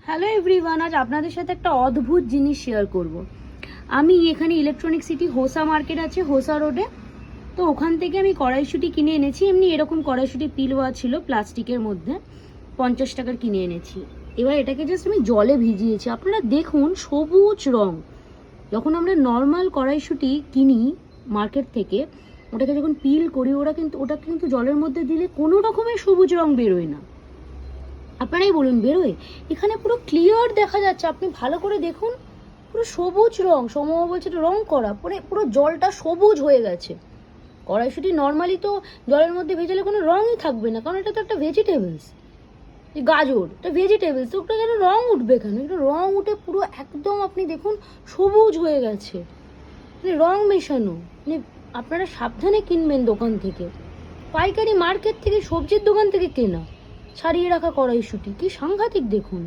Hello everyone, আজ আপনাদের সাথে একটা অদ্ভুত জিনিস শেয়ার করব। আমি এখানে ইলেকট্রনিক সিটি হোসা মার্কেট আছে, হোসা রোডে। তো ওখান থেকে আমি কড়াইশুঁটি কিনে এনেছি। এমনি এরকম কড়াইশুঁটি পিলওয়া ছিল প্লাস্টিকের মধ্যে, 50 টাকার কিনে এনেছি। এবার এটাকে জাস্ট আমি জলে ভিজিয়েছি। আপনারা দেখুন সবুজ রং। যখন আমরা নর্মাল কড়াইশুঁটি কিনি মার্কেট থেকে, ওটাকে যখন পিল করি ওটা কিন্তু জলের মধ্যে দিলে কোনো রকমের সবুজ রং বেরোয় না। আপনারাই বলুন বেরোয়? এখানে পুরো ক্লিয়ার দেখা যাচ্ছে, আপনি ভালো করে দেখুন, পুরো সবুজ রং। সৌম্য বলছে এটা রং করা, পুরো জলটা সবুজ হয়ে গেছে। কড়াইশুঁটি নর্মালি তো জলের মধ্যে ভেজালে কোনো রঙই থাকবে না, কারণ এটা তো একটা ভেজিটেবলস। গাজর এটা ভেজিটেবলস, তো ওটা কেন রং উঠবে? কেন এটা রং উঠে পুরো একদম আপনি দেখুন সবুজ হয়ে গেছে, মানে রং মেশানো। মানে আপনারা সাবধানে কিনবেন দোকান থেকে, পাইকারি মার্কেট থেকে, সবজির দোকান থেকে কেনা। ছাড়িয়ে রাখা কড়াইশুঁটি কি সাংঘাতিক দেখুন।